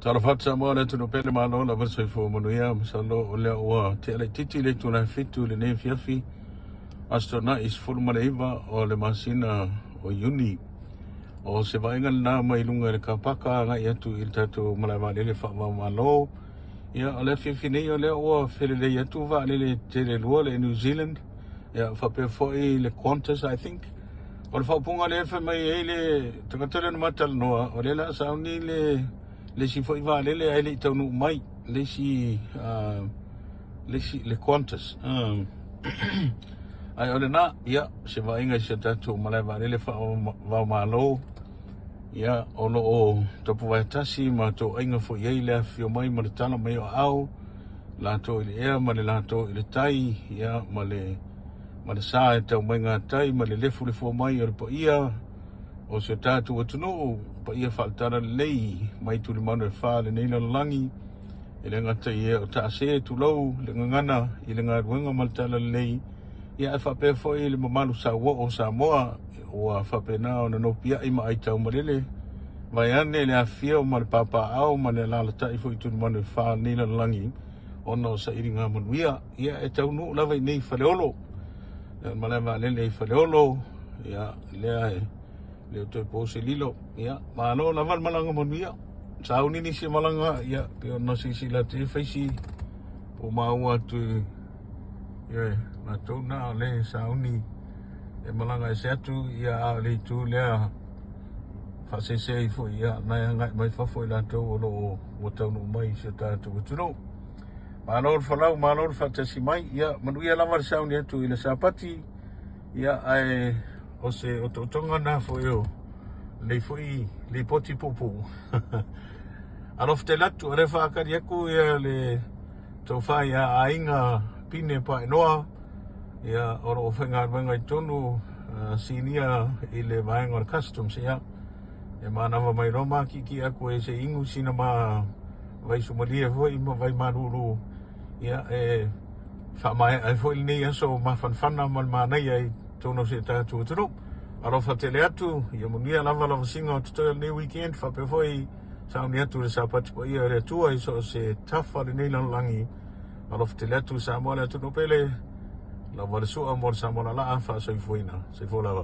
Tarafat Samoa le tunu pele malo la verso fo monuia masalo o le o te ale titi le tuna fitu le ne fiafi astona is full maneiva o le masina o uni o se vainga na mai lunga le kapaka nga ia tu il tatu malava le fa malo ia o le fiafi nei o le o fele le ia tu va le te le lua le New Zealand ia fa pe fo le Qantas I think o le fa punga le fa mai le takatele no matal noa o le la sauni le si foi va le ai tau no mai le si le Qantas ai ole na ia se va inga se tatu malai va le fa va malo ia ono o topu vai tasi ma to inga fo ye le fio mai ma tana mai o au la to ile ia ma le la to ile tai ia ma le sa tau mai nga tai ma le fu le fo mai o po ia o se tatu o tunu pa ia faltara lei mai tu le manu fa le nei langi ele ngata ia o ta se tu lo le ngana ile nga wenga maltala lei ia fa pe fo ile malu sa wo o sa moa o fa pe na no pia i mai tau marele vai ane le afio mal papa au mane la ta i fo tu le manu fa nei langi ono sa iringa manuia ia e tau no lava nei fa le olo malama le fa le olo ia le to pose lilo ya malo lawan malanga monia sauni ni si malanga ya pe no si la te faisi o mau tu ya na to na le sauni e malanga se atu ya le tu le fa se fo ya na nga mai fa fo la to lo o to no mai se ta tu no malo falau malo fa te si mai ya manuia lawan sauni tu ile sapati ya ai o se o tonga na fo yo le foi le poti popo alof te latu re fa ka yaku ya le to fa ya ainga pine pa noa ya oro fenga venga tonu sinia ile vaenga customs ya e mana mai roma ki aku e se ingu sinama vai sumalia foi mo vai maruru ya fa mai ai foi ni so ma fanfana mal mana ya tono se ta tu Arofa te le atu, ia munia lava singa o tutoia nei weekend, fa pe foi sauni atu le sapati po ia re tua i so se tafa le nei langi. Arofa te le atu sa moa le atu no pele, la wale sua mo sa moa la fa so i fuina, se fo lava.